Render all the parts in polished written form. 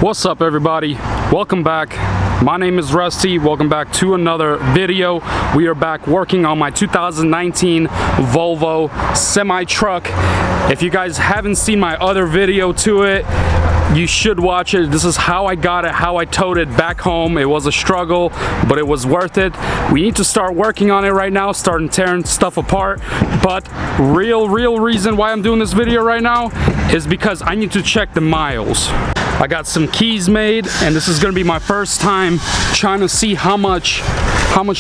What's up, everybody? Welcome back. My name is Rusty. Welcome back to another video. We are back working on my 2019 Volvo semi-truck. If you guys haven't seen my other video to it, you should watch it. This is how I got it, how I towed it back home. It was a struggle, but it was worth it. We need to start working on it right now, starting tearing stuff apart. But real reason why I'm doing this video right now is because I need to check the miles. I got some keys made, and this is gonna be my first time trying to see how much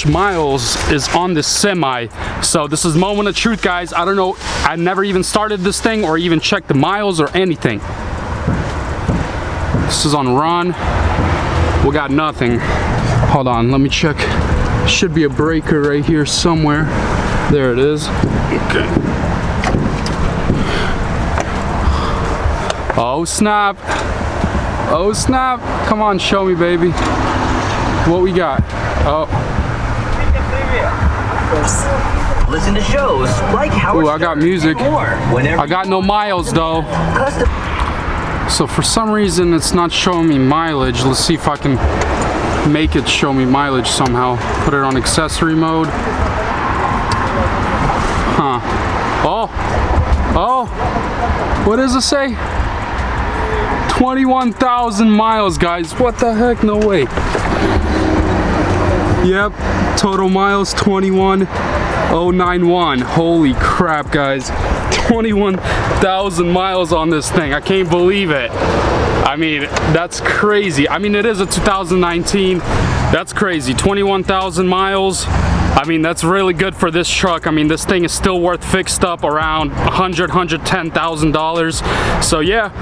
miles is on this semi. So this is moment of truth, guys. I don't know, I never even started this thing or even checked the miles or anything. This is on run. We got nothing. Hold on, let me check. Should be a breaker right here somewhere. There it is. Okay. Oh snap. Oh snap. Come on, show me, baby. What we got? Oh. Listen to shows like Howard. Ooh, I got music. I got no miles though. So for some reason it's not showing me mileage. Let's see if I can make it show me mileage somehow. Put it on accessory mode. Huh. Oh. What does it say? 21,000 miles, guys. What the heck? No way. Yep. Total miles 21,091. Holy crap, guys. 21,000 miles on this thing. I can't believe it. I mean, that's crazy. I mean, it is a 2019. That's crazy. 21,000 miles. I mean, that's really good for this truck. I mean, this thing is still worth fixed up around $110,000. So yeah,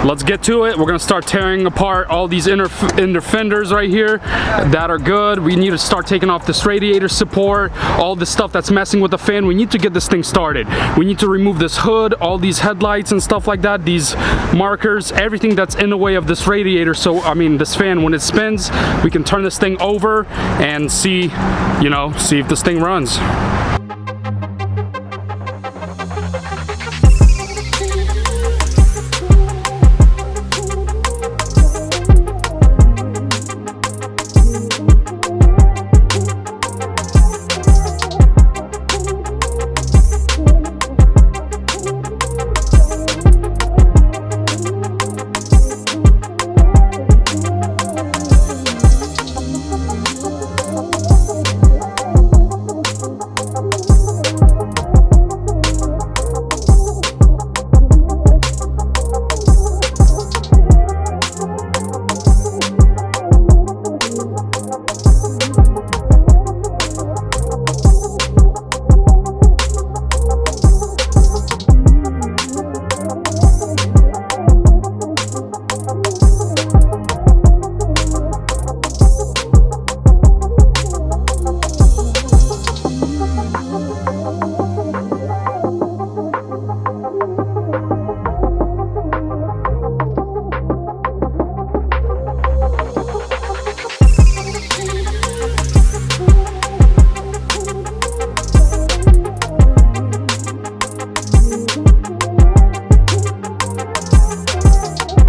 let's get to it. We're gonna start tearing apart all these inner fenders right here that are good. We need to start taking off this radiator support, all this stuff that's messing with the fan. We need to get this thing started. We need to remove this hood, all these headlights and stuff like that, these markers, everything that's in the way of this radiator. So, I mean, this fan, when it spins, we can turn this thing over and see, you know, see if this thing runs.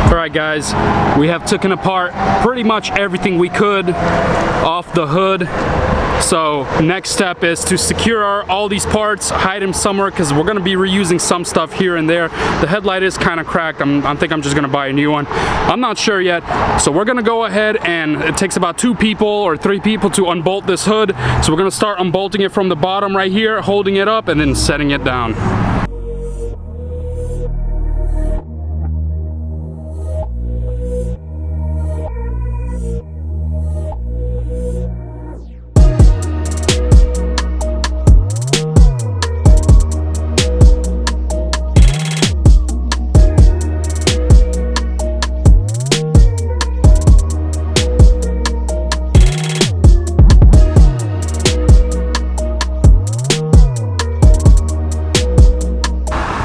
Alright guys, we have taken apart pretty much everything we could off the hood. So next step is to secure all these parts, hide them somewhere, because we're going to be reusing some stuff here and there. The headlight is kind of cracked. I think I'm just going to buy a new one. I'm not sure yet. So we're going to go ahead, and it takes about 2 people or 3 people to unbolt this hood. So we're going to start unbolting it from the bottom right here, holding it up, and then setting it down.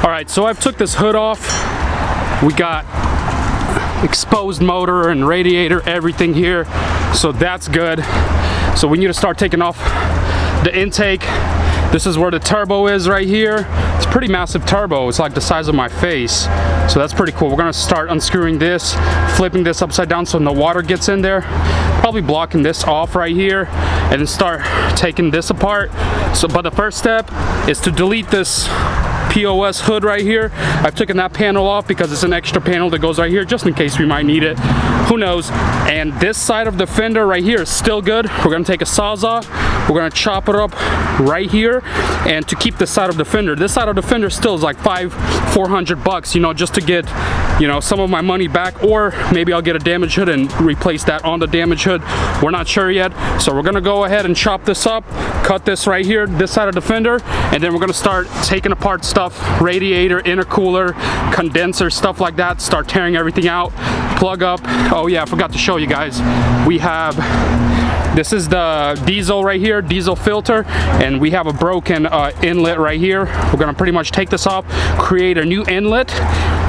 Alright, so I've took this hood off. We got exposed motor and radiator, everything here. So that's good. So we need to start taking off the intake. This is where the turbo is right here. It's pretty massive turbo. It's like the size of my face. So that's pretty cool. We're gonna start unscrewing this, flipping this upside down so no water gets in there. Probably blocking this off right here and then start taking this apart. So, but the first step is to delete this POS hood right here. I've taken that panel off because it's an extra panel that goes right here just in case we might need it. Who knows? And this side of the fender right here is still good. We're gonna take a Sawzall. We're gonna chop it up right here, and to keep this side of the fender. This side of the fender still is like $400, you know, just to get, you know, some of my money back, or maybe I'll get a damaged hood and replace that on the damaged hood. We're not sure yet. So we're gonna go ahead and chop this up, cut this right here, this side of the fender, and then we're gonna start taking apart stuff, radiator, intercooler, condenser, stuff like that, start tearing everything out, plug up. Oh yeah, I forgot to show you guys. We have, this is the diesel right here, diesel filter, and we have a broken inlet right here. We're gonna pretty much take this off, create a new inlet,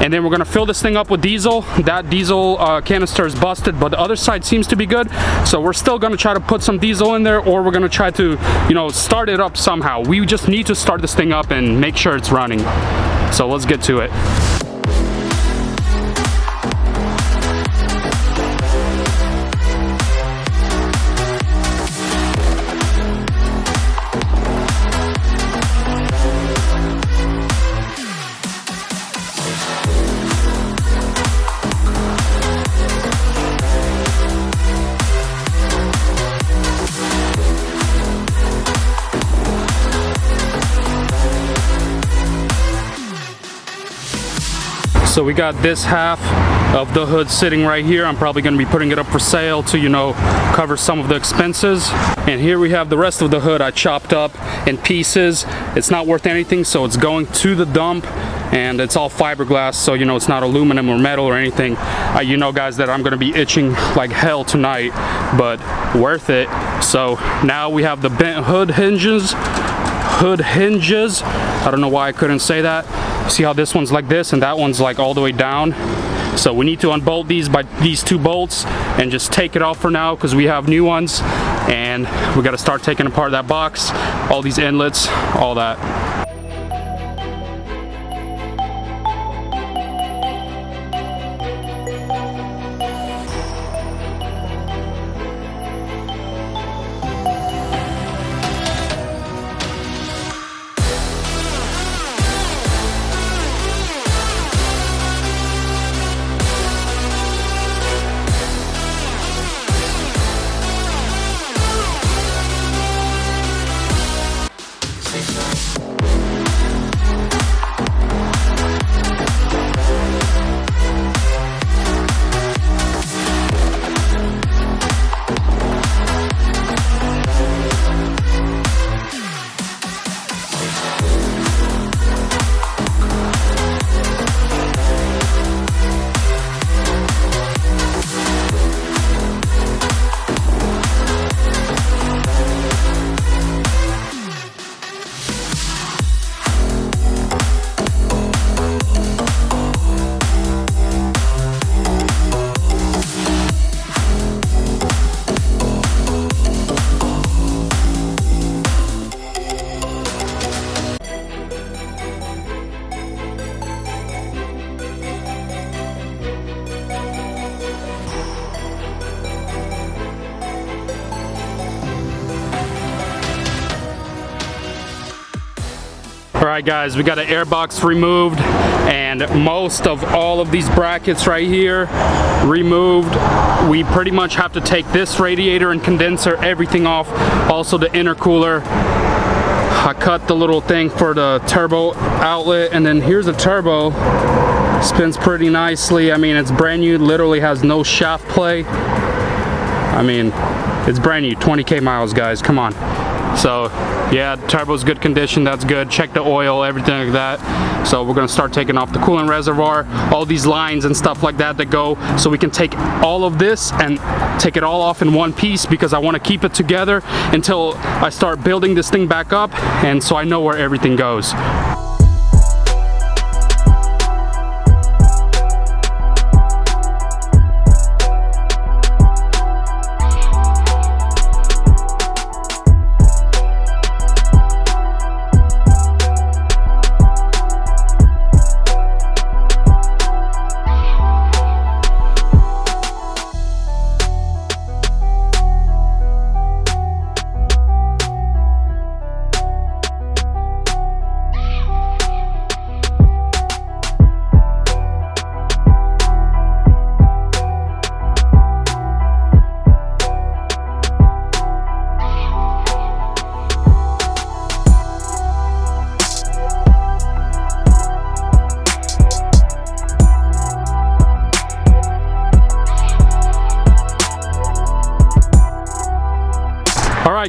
and then we're gonna fill this thing up with diesel. That diesel canister is busted, but the other side seems to be good. So we're still gonna try to put some diesel in there, or we're gonna try to, you know, start it up somehow. We just need to start this thing up and make sure it's running. So let's get to it. So we got this half of the hood sitting right here. I'm probably going to be putting it up for sale to, you know, cover some of the expenses. And here we have the rest of the hood I chopped up in pieces. It's not worth anything, so it's going to the dump. And it's all fiberglass, so, you know, it's not aluminum or metal or anything. You know, guys, that I'm going to be itching like hell tonight, but worth it. So now we have the bent hood hinges. I don't know why I couldn't say that. See how this one's like this and that one's like all the way down? So we need to unbolt these by these two bolts and just take it off for now because we have new ones, and we got to start taking apart that box, all these inlets, all that. Alright guys, we got an air box removed and most of all of these brackets right here removed. We pretty much have to take this radiator and condenser, everything off, also the intercooler. I cut the little thing for the turbo outlet, and then here's a turbo. Spins pretty nicely. I mean, it's brand new, literally has no shaft play. I mean, it's brand new, 20k miles, guys, come on. So yeah, turbo's good condition, that's good. Check the oil, everything like that. So we're gonna start taking off the coolant reservoir, all these lines and stuff like that that go, so we can take all of this and take it all off in one piece, because I want to keep it together until I start building this thing back up, and so I know where everything goes.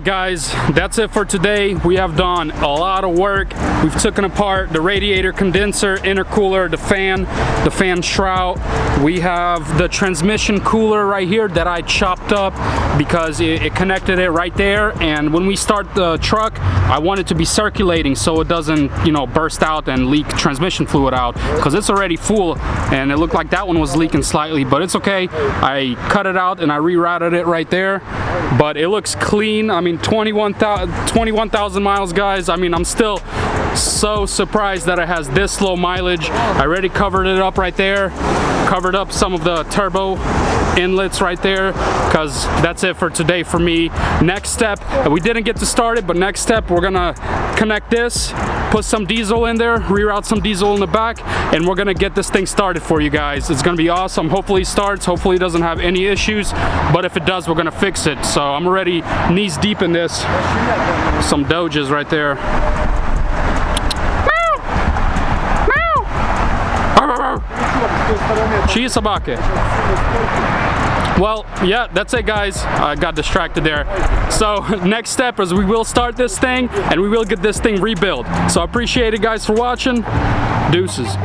Alright guys, that's it for today. We have done a lot of work. We've taken apart the radiator, condenser, intercooler, the fan shroud. We have the transmission cooler right here that I chopped up because it connected it right there, and when we start the truck I want it to be circulating so it doesn't, you know, burst out and leak transmission fluid out, because it's already full and it looked like that one was leaking slightly, but it's okay. I cut it out and I rerouted it right there, but it looks clean. I mean, 21,000 miles, guys. I mean, I'm still so surprised that it has this low mileage. I already covered it up right there, covered up some of the turbo inlets right there, because that's it for today for me. Next step, we didn't get to start it, but next step we're gonna connect this, put some diesel in there, reroute some diesel in the back, and we're gonna get this thing started for you guys. It's gonna be awesome. Hopefully it starts, hopefully it doesn't have any issues, but if it does, we're gonna fix it. So I'm already knees deep in this. Some Doges right there. Чьи собаки? Well, yeah, that's it guys. I got distracted there. So next step is we will start this thing and we will get this thing rebuilt. So I appreciate it guys for watching. Deuces.